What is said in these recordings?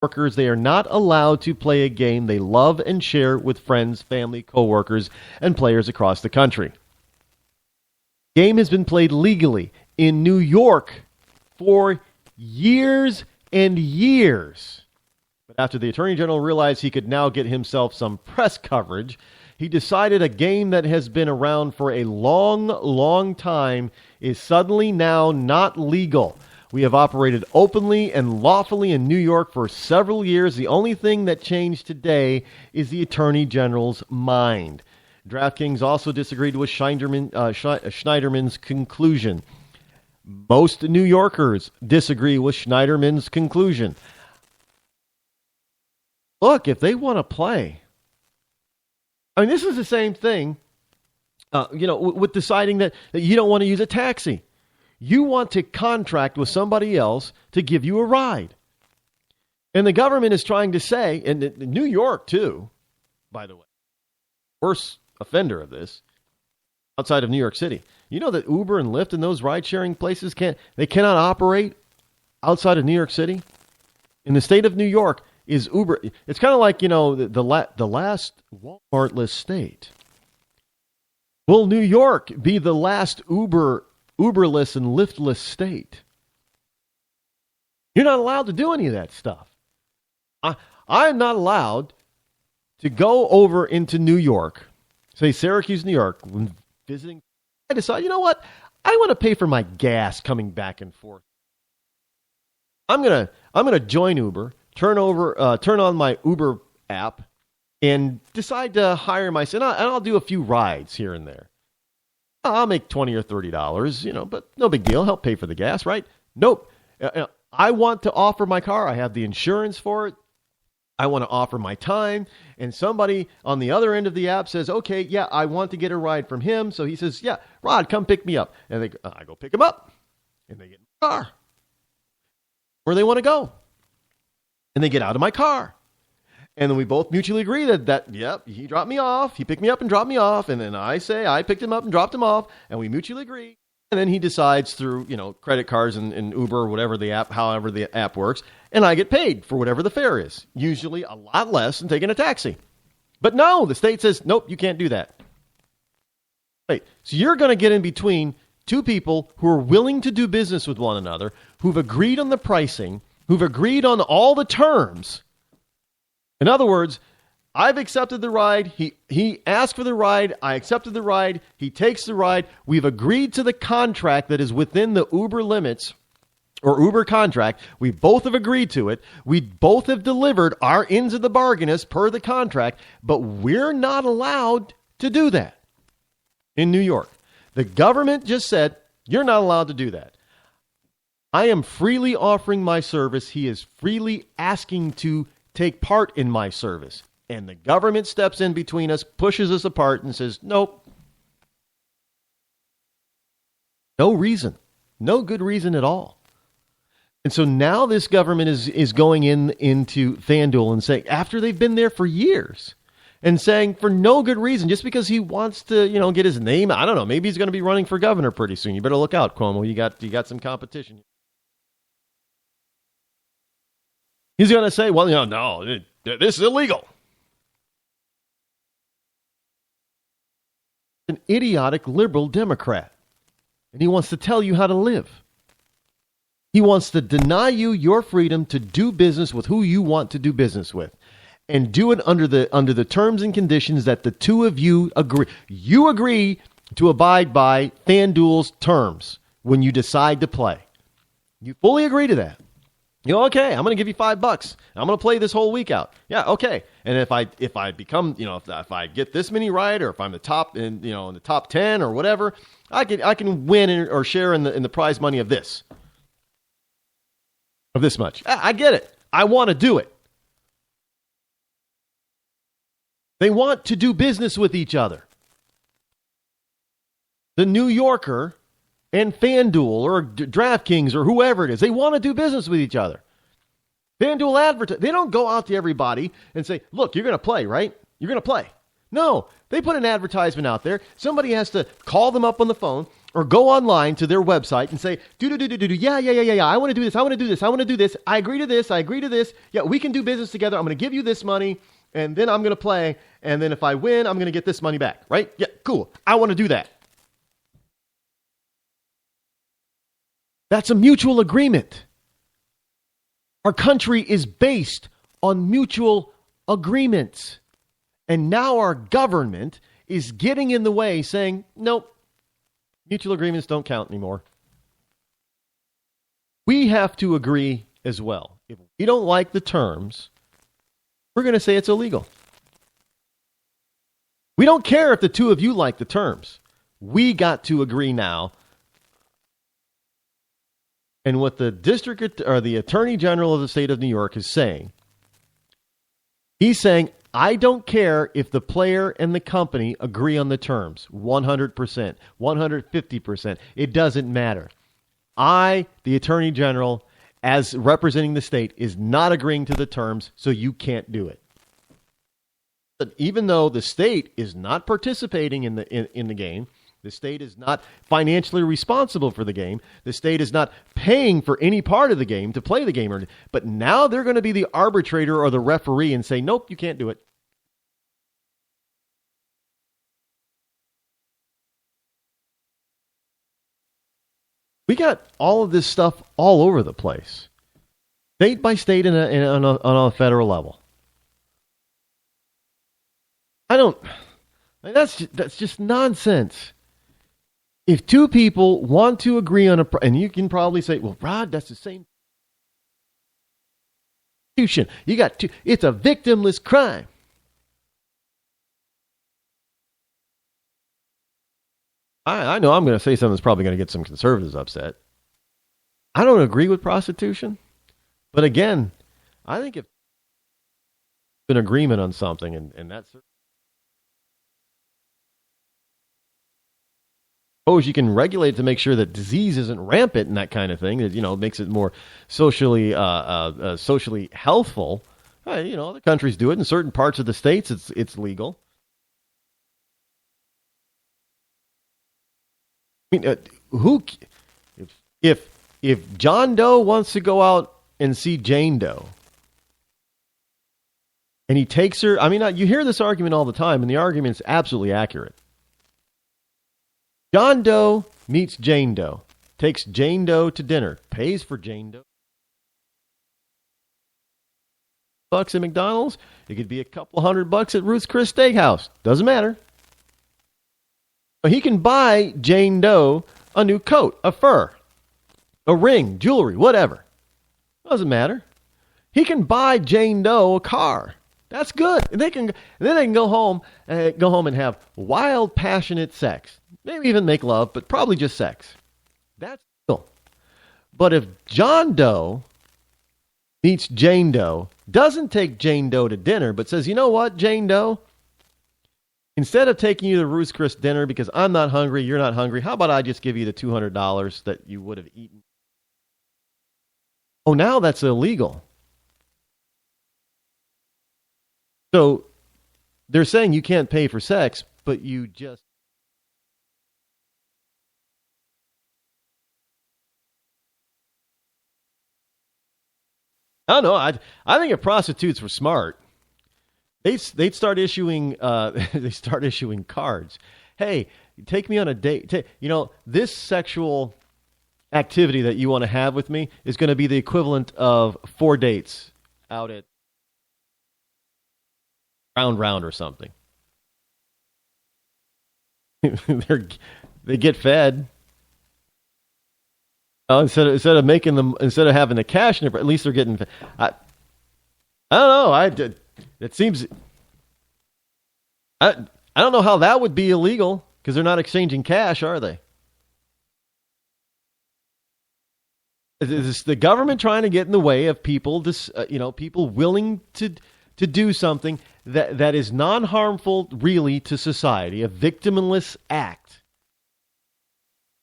workers, they are not allowed to play a game they love and share with friends, family, coworkers, and players across the country. The game has been played legally in New York for years and years. But after the Attorney General realized he could now get himself some press coverage, he decided a game that has been around for a long, long time is suddenly now not legal. We have operated openly and lawfully in New York for several years. The only thing that changed today is the Attorney General's mind. DraftKings also disagreed with Schneiderman's conclusion. Most New Yorkers disagree with Schneiderman's conclusion. Look, if they want to play, I mean, this is the same thing, with deciding that you don't want to use a taxi. You want to contract with somebody else to give you a ride. And the government is trying to say, and New York too, by the way, worst offender of this, outside of New York City. You know that Uber and Lyft and those ride-sharing places cannot operate outside of New York City? In the state of New York, is Uber, it's kind of like, the last Walmart-less state. Will New York be the last Uberless and Lyftless state? You're not allowed to do any of that stuff. I'm not allowed to go over into New York, say Syracuse, New York, when visiting. I decide, you know what? I want to pay for my gas coming back and forth. I'm gonna join Uber, turn on my Uber app, and decide to hire myself. And I'll do a few rides here and there. I'll make $20 or $30, but no big deal. Help pay for the gas, right? Nope. I want to offer my car. I have the insurance for it. I want to offer my time. And somebody on the other end of the app says, okay, yeah, I want to get a ride from him. So he says, yeah, Rod, come pick me up. And I go pick him up. And they get in my car. Where they want to go. And they get out of my car. And then we both mutually agree that yep, he dropped me off. He picked me up and dropped me off. And then I say I picked him up and dropped him off. And we mutually agree. And then he decides through, credit cards and Uber or whatever the app, however the app works. And I get paid for whatever the fare is. Usually a lot less than taking a taxi. But no, the state says, nope, you can't do that. Wait, so you're going to get in between two people who are willing to do business with one another, who've agreed on the pricing, who've agreed on all the terms. In other words, I've accepted the ride. He asked for the ride. I accepted the ride. He takes the ride. We've agreed to the contract that is within the Uber limits or Uber contract. We both have agreed to it. We both have delivered our ends of the bargain as per the contract, but we're not allowed to do that in New York. The government just said, you're not allowed to do that. I am freely offering my service. He is freely asking to take part in my service. And the government steps in between us, pushes us apart, and says, nope. No reason. No good reason at all. And so now this government is going into FanDuel and saying, after they've been there for years, and saying for no good reason, just because he wants to, get his name. I don't know. Maybe he's going to be running for governor pretty soon. You better look out, Cuomo. You got some competition. He's going to say, well, no, this is illegal. An idiotic liberal Democrat. And he wants to tell you how to live. He wants to deny you your freedom to do business with who you want to do business with. And do it under the terms and conditions that the two of you agree. You agree to abide by FanDuel's terms when you decide to play. You fully agree to that. Okay, I'm going to give you $5. I'm going to play this whole week out. Yeah, okay. And if I become, if I get this many right, or if I'm the top in the top 10 or whatever, I can win or share in the prize money of this much. I get it. I want to do it. They want to do business with each other. The New Yorker and FanDuel or DraftKings or whoever it is, they want to do business with each other. FanDuel advertise. They don't go out to everybody and say, look, you're going to play, right? You're going to play. No, they put an advertisement out there. Somebody has to call them up on the phone or go online to their website and say, yeah, I want to do this, I want to do this, I want to do this, I agree to this, I agree to this, yeah, we can do business together, I'm going to give you this money, and then I'm going to play, and then if I win, I'm going to get this money back, right? Yeah, cool, I want to do that. That's a mutual agreement. Our country is based on mutual agreements. And now our government is getting in the way saying, nope, mutual agreements don't count anymore. We have to agree as well. If we don't like the terms, we're going to say it's illegal. We don't care if the two of you like the terms. We got to agree now. And what the district or the Attorney General of the state of New York is saying, he's saying, I don't care if the player and the company agree on the terms, 100%, 150%. It doesn't matter. I, the Attorney General, as representing the state, is not agreeing to the terms, so you can't do it. But even though the state is not participating in the game, the state is not financially responsible for the game. The state is not paying for any part of the game to play the game. But now they're going to be the arbitrator or the referee and say, nope, you can't do it. We got all of this stuff all over the place, state by state and on a federal level. That's just nonsense. If two people want to agree on and you can probably say, well, Rod, that's the same. You got two. It's a victimless crime. I know I'm going to say something that's probably going to get some conservatives upset. I don't agree with prostitution. But again, I think if an agreement on something and that's suppose you can regulate it to make sure that disease isn't rampant and that kind of thing. That makes it more socially healthful. Other countries do it in certain parts of the states. It's legal. I mean, if John Doe wants to go out and see Jane Doe, and he takes her, I mean, you hear this argument all the time, and the argument is absolutely accurate. John Doe meets Jane Doe, takes Jane Doe to dinner, pays for Jane Doe. $100 at McDonald's. It could be a couple $100 at Ruth's Chris Steakhouse. Doesn't matter. But he can buy Jane Doe a new coat, a fur, a ring, jewelry, whatever. Doesn't matter. He can buy Jane Doe a car. That's good. And then they can go home and have wild, passionate sex. Maybe even make love, but probably just sex. That's cool. But if John Doe meets Jane Doe, doesn't take Jane Doe to dinner, but says, you know what, Jane Doe? Instead of taking you to Ruth's Chris dinner because I'm not hungry, you're not hungry, how about I just give you the $200 that you would have eaten? Oh, now that's illegal. So they're saying you can't pay for sex, but you just... I don't know. I think if prostitutes were smart, they'd start issuing cards. Hey, take me on a date. This sexual activity that you want to have with me is going to be the equivalent of 4 dates out at Round or something. They get fed. Instead of having the cash, at least they're getting. I don't know. It seems. I don't know how that would be illegal because they're not exchanging cash, are they? Is the government trying to get in the way of people? People willing to do something that is non-harmful, really, to society, a victimless act.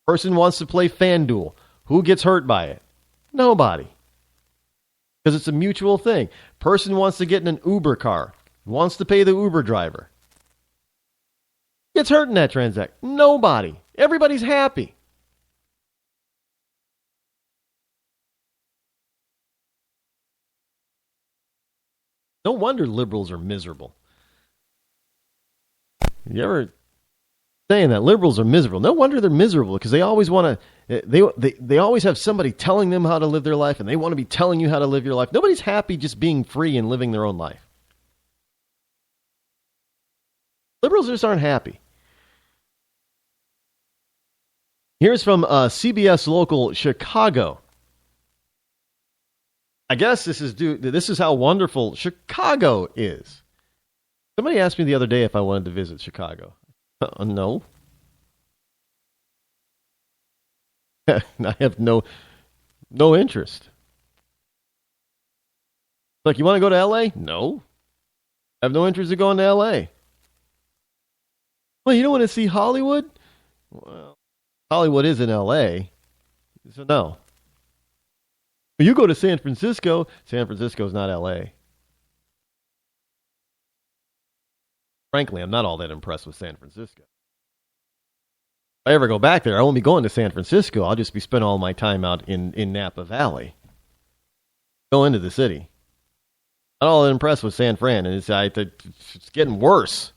Person wants to play FanDuel. Who gets hurt by it? Nobody. Because it's a mutual thing. Person wants to get in an Uber car. Wants to pay the Uber driver. Gets hurt in that transaction. Nobody. Everybody's happy. No wonder liberals are miserable. You ever saying that liberals are miserable? No wonder they're miserable, because they always want to. They always have somebody telling them how to live their life, and they want to be telling you how to live your life. Nobody's happy just being free and living their own life. Liberals just aren't happy. Here's from CBS local Chicago. I guess this is how wonderful Chicago is. Somebody asked me the other day if I wanted to visit Chicago. No. I have no interest. Like, you want to go to L.A.? No. I have no interest in going to L.A. Well, you don't want to see Hollywood? Well, Hollywood is in L.A., so no. You go to San Francisco. San Francisco's not L.A. Frankly, I'm not all that impressed with San Francisco. If I ever go back there, I won't be going to San Francisco. I'll just be spending all my time out in Napa Valley. Go into the city. Not all that impressed with San Fran, and it's getting worse.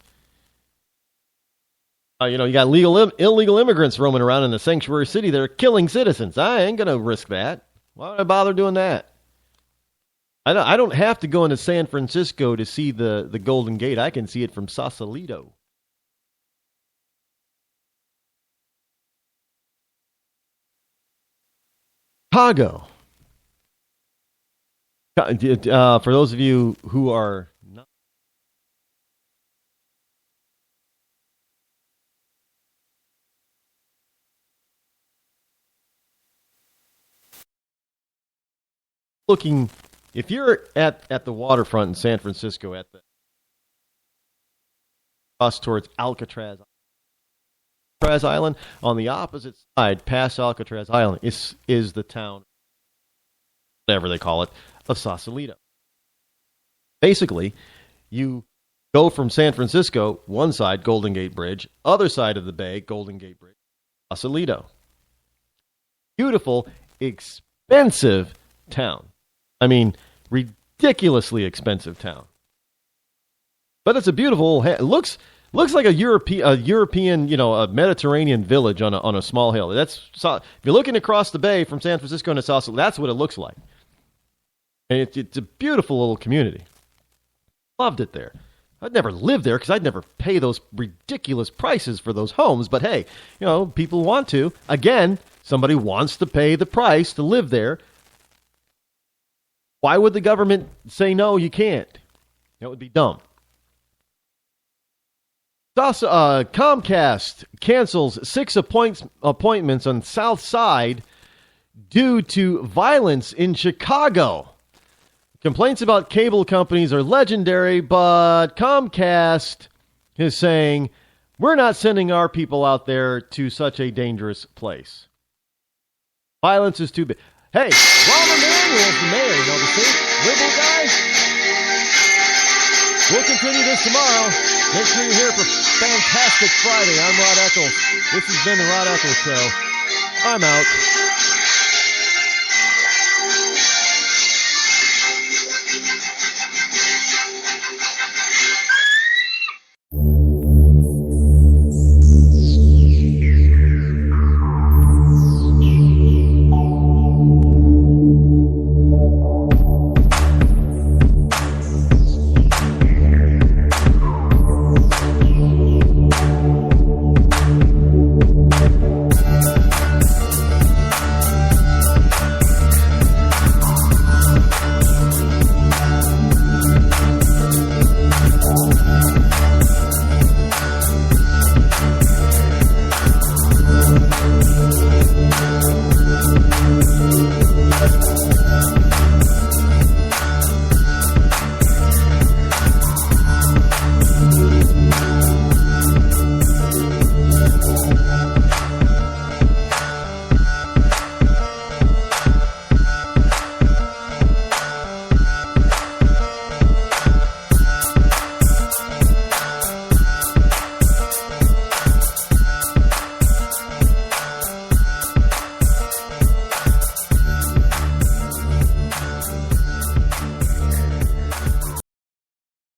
You got illegal immigrants roaming around in the sanctuary city that are killing citizens. I ain't going to risk that. Why would I bother doing that? I don't have to go into San Francisco to see the Golden Gate. I can see it from Sausalito. Chicago. For those of you who are not looking, if you're at the waterfront in San Francisco, at the cross towards Alcatraz Island, on the opposite side, past Alcatraz Island, is the town, whatever they call it, of Sausalito. Basically, you go from San Francisco, one side, Golden Gate Bridge, other side of the bay, Golden Gate Bridge, Sausalito. Beautiful, expensive town. I mean, ridiculously expensive town. But it's a beautiful, it looks like a European, a Mediterranean village on a small hill. If you're looking across the bay from San Francisco to Sausalito, that's what it looks like. And it's a beautiful little community. Loved it there. I'd never live there because I'd never pay those ridiculous prices for those homes. But hey, people want to. Again, somebody wants to pay the price to live there. Why would the government say no, you can't? That would be dumb. Comcast cancels 6 appointments on South Side due to violence in Chicago. Complaints about cable companies are legendary, but Comcast is saying, we're not sending our people out there to such a dangerous place. Violence is too big. Hey, Rahm Emanuel's the mayor, the same liberal guy. We'll continue this tomorrow. Make sure you're here for Fantastic Friday. I'm Rod Eccles. This has been the Rod Eccles Show. I'm out.